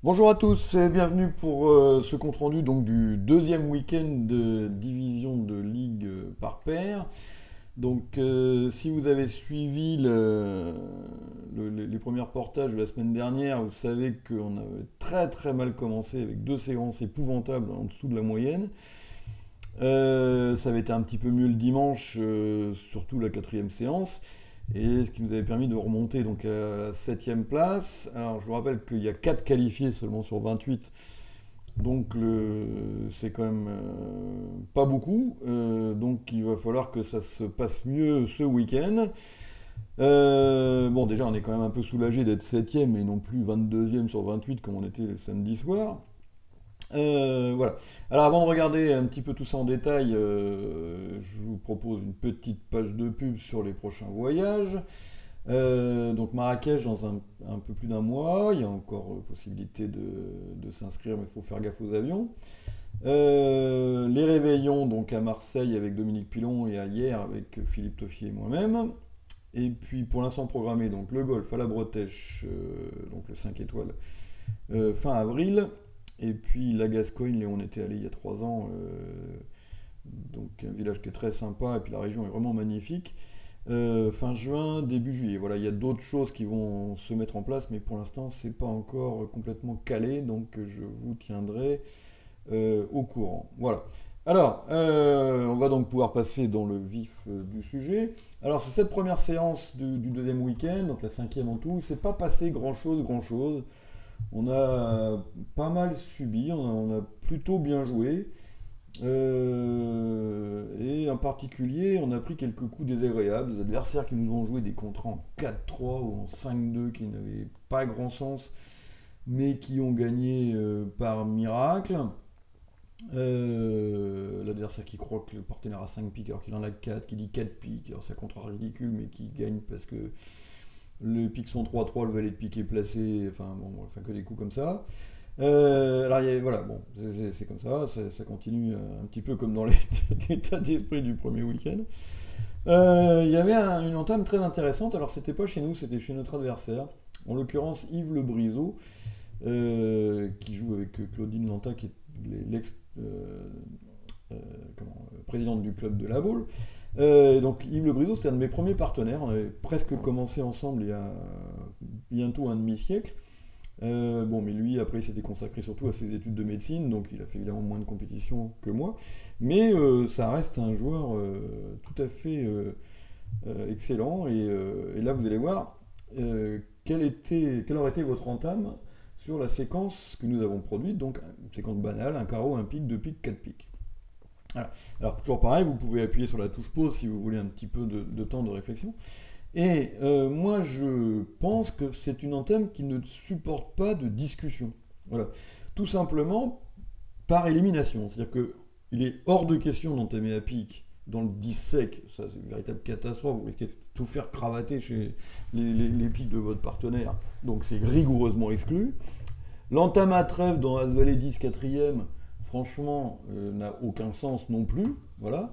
Bonjour à tous et bienvenue pour ce compte-rendu donc du deuxième week-end de division de ligue par paire. Donc si vous avez suivi les premiers reportages de la semaine dernière, vous savez qu'on avait très très mal commencé avec deux séances épouvantables en dessous de la moyenne. Ça avait été un petit peu mieux le dimanche, surtout la quatrième séance. Et ce qui nous avait permis de remonter donc à la septième place. Alors je vous rappelle qu'il y a 4 qualifiés seulement sur 28. Donc c'est quand même pas beaucoup. Donc il va falloir que ça se passe mieux ce week-end. Bon déjà on est quand même un peu soulagé d'être septième et non plus 22e sur 28 comme on était le samedi soir. Voilà. Alors avant de regarder un petit peu tout ça en détail, je vous propose une petite page de pub sur les prochains voyages. Donc Marrakech dans un peu plus d'un mois, il y a encore possibilité de s'inscrire, mais il faut faire gaffe aux avions. Les réveillons donc à Marseille avec Dominique Pilon et à hier avec Philippe Toffier et moi-même. Et puis pour l'instant programmé donc le golf à la Bretèche, donc le 5 étoiles, fin avril. Et puis la Gascogne, là où on était allé il y a 3 ans, donc un village qui est très sympa, et puis la région est vraiment magnifique. Fin juin, début juillet. Voilà, il y a d'autres choses qui vont se mettre en place, mais pour l'instant, c'est pas encore complètement calé, donc je vous tiendrai au courant. Voilà. Alors, on va donc pouvoir passer dans le vif du sujet. Alors, c'est cette première séance du deuxième week-end, donc la cinquième en tout. Il s'est pas passé grand-chose. On a pas mal subi, on a plutôt bien joué. Et en particulier, on a pris quelques coups désagréables, des adversaires qui nous ont joué des contrats en 4-3 ou en 5-2 qui n'avaient pas grand sens, mais qui ont gagné par miracle. L'adversaire qui croit que le partenaire a 5 piques alors qu'il en a 4, qui dit 4 piques, alors c'est un contrat ridicule, mais qui gagne parce que les piques sont 3-3, le valet de pique est placé, enfin bon, enfin que des coups comme ça. Alors voilà, bon, c'est comme ça continue un petit peu comme dans l'état d'esprit du premier week-end. Il y avait une entame très intéressante, alors c'était pas chez nous, c'était chez notre adversaire, en l'occurrence Yves Le Briseau, qui joue avec Claudine Lanta, qui est l'ex présidente du club de la Baule. Donc Yves Le Briseau, c'est un de mes premiers partenaires. On avait presque commencé ensemble il y a bientôt un demi-siècle. Bon, mais lui, après, il s'était consacré surtout à ses études de médecine, donc il a fait évidemment moins de compétition que moi. Mais ça reste un joueur tout à fait excellent. Et là, vous allez voir quelle aurait été votre entame sur la séquence que nous avons produite. Donc, une séquence banale, un carreau, un pique, deux piques, quatre piques. Voilà. Alors, toujours pareil, vous pouvez appuyer sur la touche pause si vous voulez un petit peu de temps de réflexion. Et moi, je pense que c'est une entame qui ne supporte pas de discussion. Voilà. Tout simplement par élimination. C'est-à-dire qu'il est hors de question d'entamer à pique dans le 10 sec. Ça, c'est une véritable catastrophe. Vous risquez de tout faire cravater chez les piques de votre partenaire. Donc, c'est rigoureusement exclu. L'entame à trèfle dans As-Valet 10 quatrième, franchement, n'a aucun sens non plus. Voilà.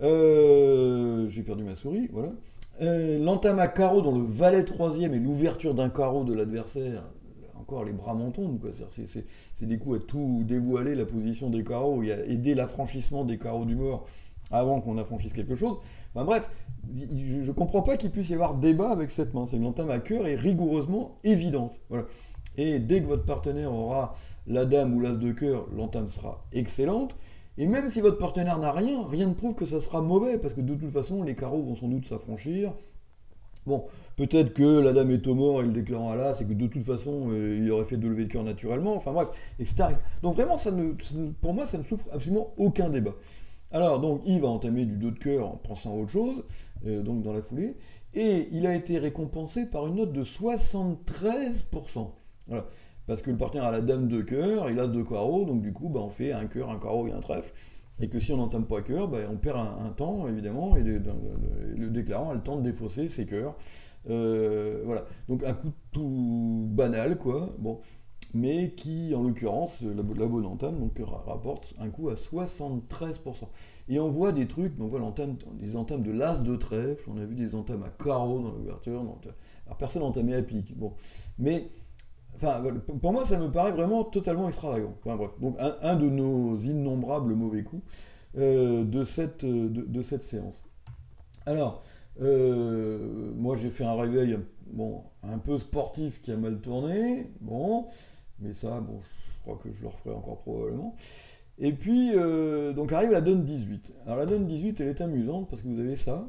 J'ai perdu ma souris. Voilà. L'entame à carreau dans le valet troisième et l'ouverture d'un carreau de l'adversaire, encore les bras m'en tombent, quoi. C'est des coups à tout dévoiler, la position des carreaux, et à aider l'affranchissement des carreaux du mort avant qu'on affranchisse quelque chose. Enfin bref, je ne comprends pas qu'il puisse y avoir débat avec cette main. C'est une entame à cœur et rigoureusement évidente. Voilà. Et dès que votre partenaire aura la dame ou l'as de cœur, l'entame sera excellente. Et même si votre partenaire n'a rien, rien ne prouve que ça sera mauvais, parce que de toute façon, les carreaux vont sans doute s'affranchir. Bon, peut-être que la dame est au mort et le déclarant à l'as, et que de toute façon, il aurait fait de lever de cœur naturellement, enfin bref, etc. Donc vraiment, pour moi, ça ne souffre absolument aucun débat. Alors, donc, Yves a entamé du 2 de cœur en pensant à autre chose, donc dans la foulée, et il a été récompensé par une note de 73%. Voilà. Parce que le partenaire a la dame de cœur et l'as de carreau, donc du coup, on fait un cœur, un carreau et un trèfle. Et que si on n'entame pas cœur, on perd un temps, évidemment, et le déclarant a le temps de défausser ses cœurs. Voilà. Donc un coup tout banal, quoi. Bon. Mais qui, en l'occurrence, la bonne entame, donc, rapporte un coup à 73%. Et on voit des trucs, on voit des entames de l'as de trèfle, on a vu des entames à carreau dans l'ouverture. Alors personne n'a entamé à pique. Bon. Mais enfin, voilà, pour moi, ça me paraît vraiment totalement extravagant. Enfin, bref, donc un de nos innombrables mauvais coups de cette séance. Alors, moi j'ai fait un réveil bon, un peu sportif qui a mal tourné, bon, mais ça, bon, je crois que je le referai encore probablement. Et puis, donc arrive la donne 18. Alors la donne 18, elle est amusante parce que vous avez ça,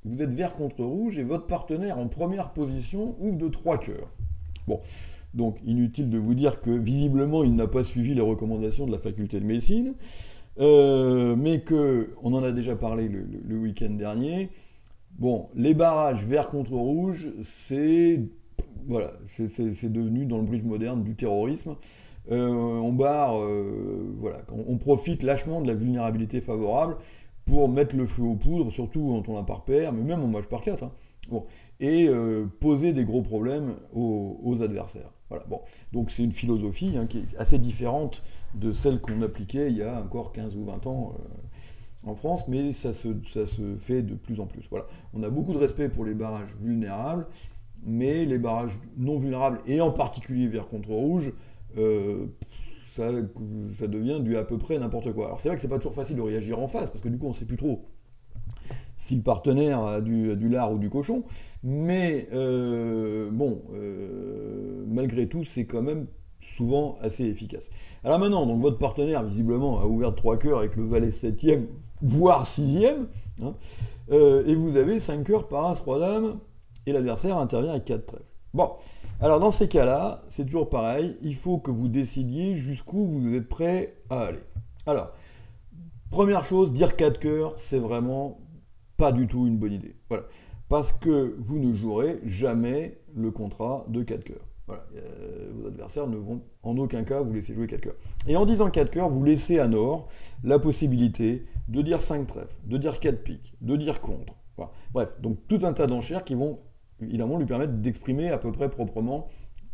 vous êtes vert contre rouge et votre partenaire en première position ouvre de 3 cœurs. Bon, donc inutile de vous dire que visiblement il n'a pas suivi les recommandations de la faculté de médecine, mais que, on en a déjà parlé le week-end dernier, bon, les barrages vert contre rouge, c'est voilà, c'est devenu dans le bridge moderne du terrorisme. On barre, voilà, on profite lâchement de la vulnérabilité favorable pour mettre le feu aux poudres, surtout quand on a par paire, mais même en match par 4. Hein. Bon. Et poser des gros problèmes aux adversaires. Voilà. Bon. Donc c'est une philosophie qui est assez différente de celle qu'on appliquait il y a encore 15 ou 20 ans en France, mais ça se fait de plus en plus. Voilà. On a beaucoup de respect pour les barrages vulnérables, mais les barrages non vulnérables, et en particulier vert contre rouge, ça devient du à peu près n'importe quoi. Alors c'est vrai que c'est pas toujours facile de réagir en face, parce que du coup on sait plus trop si le partenaire a du lard ou du cochon, mais bon, malgré tout, c'est quand même souvent assez efficace. Alors maintenant, donc votre partenaire, visiblement, a ouvert 3 cœurs avec le valet 7e, voire 6e, hein, et vous avez 5 cœurs par as, 3 dames, et l'adversaire intervient avec 4 trèfles. Bon, alors dans ces cas-là, c'est toujours pareil, il faut que vous décidiez jusqu'où vous êtes prêt à aller. Alors, première chose, dire 4 cœurs, c'est vraiment pas du tout une bonne idée. Voilà. Parce que vous ne jouerez jamais le contrat de 4 cœurs. Voilà. Vos adversaires ne vont en aucun cas vous laisser jouer 4 cœurs. Et en disant 4 cœurs, vous laissez à Nord la possibilité de dire 5 trèfles, de dire 4 piques, de dire contre. Voilà. Bref, donc tout un tas d'enchères qui vont évidemment lui permettre d'exprimer à peu près proprement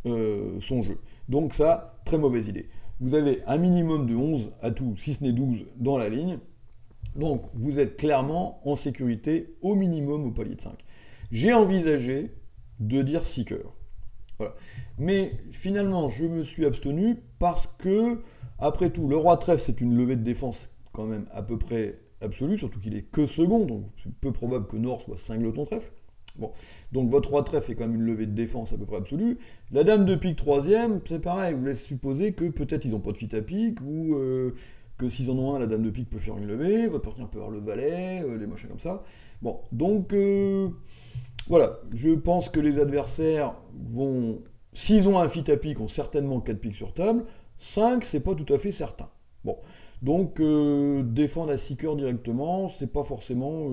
son jeu. Donc ça, très mauvaise idée. Vous avez un minimum de 11 atouts, si ce n'est 12, dans la ligne. Donc, vous êtes clairement en sécurité au minimum au palier de 5. J'ai envisagé de dire 6 cœurs. Voilà. Mais finalement, je me suis abstenu parce que, après tout, le roi de trèfle, c'est une levée de défense quand même à peu près absolue, surtout qu'il est que second, donc c'est peu probable que Nord soit cingleton trèfle. Bon. Donc votre roi de trèfle est quand même une levée de défense à peu près absolue. La dame de pique 3e, c'est pareil, vous laisse supposer que peut-être ils n'ont pas de fit à pique, ou que s'ils en ont un, la dame de pique peut faire une levée, votre partenaire peut avoir le valet, les machins comme ça. Bon, donc voilà, je pense que les adversaires vont, s'ils ont un fit à pique, ont certainement 4 piques sur table. 5, c'est pas tout à fait certain. Bon, donc défendre à 6 cœurs directement, c'est pas forcément,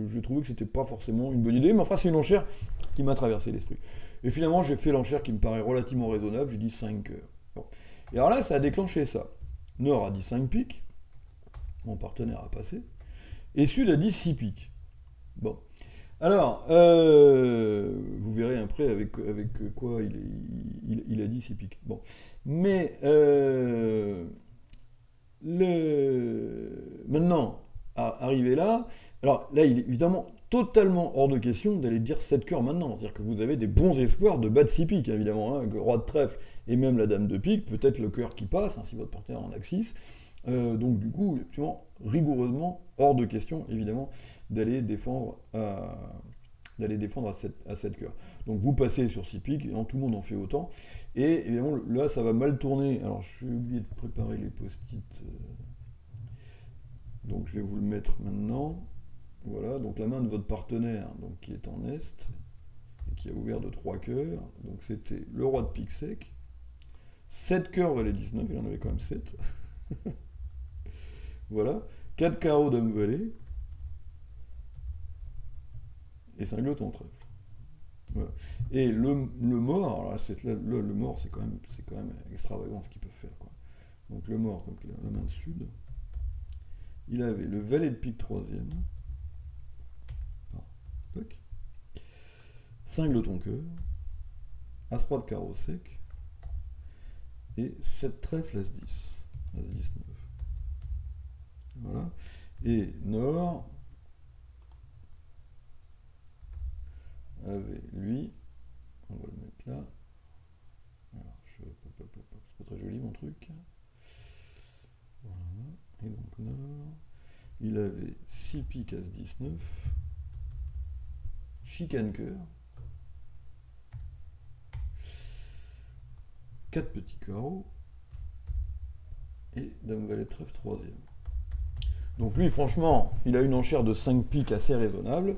j'ai trouvé que c'était pas forcément une bonne idée, mais enfin c'est une enchère qui m'a traversé l'esprit. Et finalement j'ai fait l'enchère qui me paraît relativement raisonnable, j'ai dit 5 cœurs. Bon. Et alors là ça a déclenché ça. Nord a dit 5 piques, mon partenaire a passé, et Sud a dit 6 piques. Bon. Alors, vous verrez après avec quoi il a dit 6 piques. Bon. Mais, maintenant, arrivé là, alors là, il est évidemment totalement hors de question d'aller dire 7 cœurs maintenant. C'est-à-dire que vous avez des bons espoirs de battre 6 piques, évidemment. Hein, le roi de trèfle et même la dame de pique, peut-être le cœur qui passe, hein, si votre partenaire en a 6. Donc du coup, effectivement, rigoureusement hors de question, évidemment, d'aller défendre à 7 cœurs. Donc vous passez sur 6 piques, et tout le monde en fait autant. Et évidemment, là, ça va mal tourner. Alors, j'ai oublié de préparer les post-it. Donc je vais vous le mettre maintenant. Voilà, donc la main de votre partenaire, donc, qui est en est, et qui a ouvert de 3 cœurs. Donc c'était le roi de pique sec. 7 cœurs, valet 19, il en avait quand même 7. Voilà. 4 carreaux, dame valet. Et cingleton trèfle. Voilà. Et le mort, alors là, le mort, c'est quand même extravagant ce qu'il peut faire, quoi. Donc le mort, donc la main de sud, il avait le valet de pique 3e. Toc. Cingleton cœur. As-3 de carreau sec. Et 7 trèfle, As-10. As-19. Voilà. Et Nord avait lui, on va le mettre là. Alors, je C'est pas très joli mon truc. Voilà. Et donc là, il avait 6 piques As 19, chicane cœur, 4 petits carreaux, et Dame Valet de trèfle troisième. Donc lui, franchement, il a une enchère de 5 piques assez raisonnable.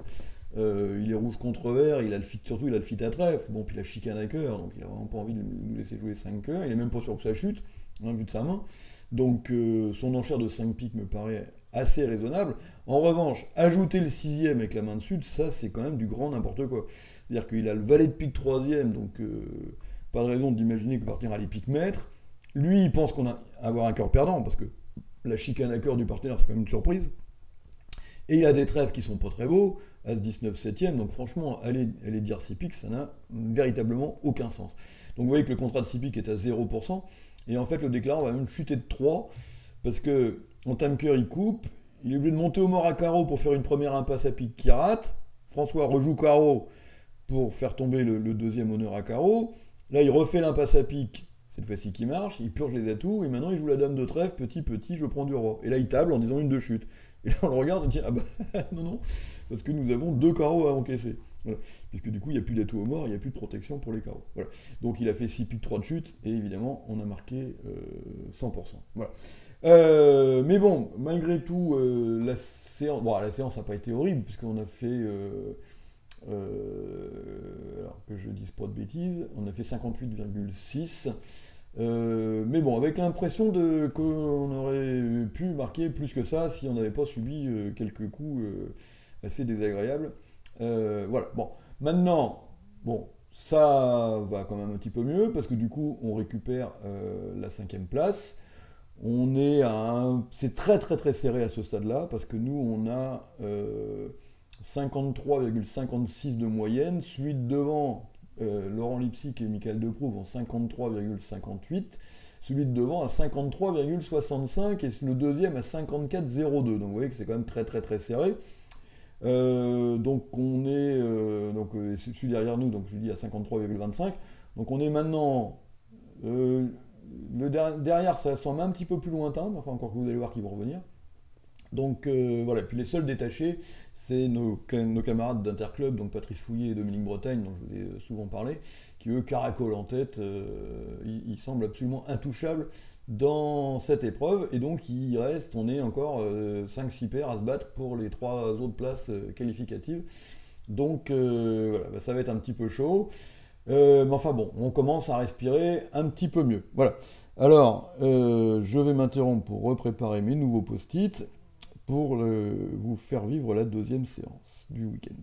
Il est rouge contre vert, surtout il a le fit à trèfle, bon, puis il a chicane à cœur, donc il a vraiment pas envie de nous laisser jouer 5 cœurs, il est même pas sûr que ça chute, hein, vu de sa main. Donc son enchère de 5 piques me paraît assez raisonnable. En revanche, ajouter le sixième avec la main dessus, ça c'est quand même du grand n'importe quoi. C'est-à-dire qu'il a le valet de pique troisième, donc pas de raison d'imaginer que partir à les piques maîtres. Lui, il pense qu'on va avoir un cœur perdant, parce que la chicane à cœur du partenaire, c'est quand même une surprise. Et il a des trèfles qui sont pas très beaux, As 19 septième, donc franchement, aller dire 6 piques, ça n'a véritablement aucun sens. Donc vous voyez que le contrat de 6 piques est à 0%, et en fait le déclarant va même chuter de 3, parce que en time cœur il coupe, il est obligé de monter au mort à carreau pour faire une première impasse à pique qui rate, François rejoue carreau pour faire tomber le deuxième honneur à carreau, là il refait l'impasse à pique, cette fois-ci qui marche, il purge les atouts, et maintenant il joue la dame de trèfle, petit, je prends du roi. Et là il table en disant une de chute. Et là on le regarde et dit, ah bah non, parce que nous avons 2 carreaux à encaisser. Voilà. Puisque du coup il n'y a plus d'atout au mort, il n'y a plus de protection pour les carreaux. Voilà. Donc il a fait 6 piques 3 de chute, et évidemment on a marqué 100%. Voilà. Mais bon, malgré tout, la séance n'a pas été horrible, puisqu'on a fait... alors que je dise pas de bêtises, on a fait 58,6. Mais bon, avec l'impression qu'on aurait pu marquer plus que ça si on n'avait pas subi quelques coups assez désagréables. Voilà, bon, maintenant, bon, ça va quand même un petit peu mieux, parce que du coup, on récupère la 5e place. C'est très très très serré à ce stade-là, parce que nous, on a 53,56 de moyenne, celui de devant, Laurent Lipsic et Michael Deprouve en 53,58, celui de devant à 53,65 et le deuxième à 54,02. Donc vous voyez que c'est quand même très très très serré. Donc on est celui derrière nous, donc je dis à 53,25. Donc on est maintenant derrière, ça semble un petit peu plus lointain, enfin encore que vous allez voir qu'ils vont revenir. Donc voilà, puis les seuls détachés, c'est nos camarades d'Interclub, donc Patrice Fouillet et Dominique Bretagne, dont je vous ai souvent parlé, qui eux caracolent en tête, ils semblent absolument intouchables dans cette épreuve, et donc on est encore 5-6 paires à se battre pour les 3 autres places qualificatives. Donc voilà, ça va être un petit peu chaud, mais enfin bon, on commence à respirer un petit peu mieux. Voilà. Alors, je vais m'interrompre pour repréparer mes nouveaux post-it, pour vous faire vivre la 2e séance du week-end.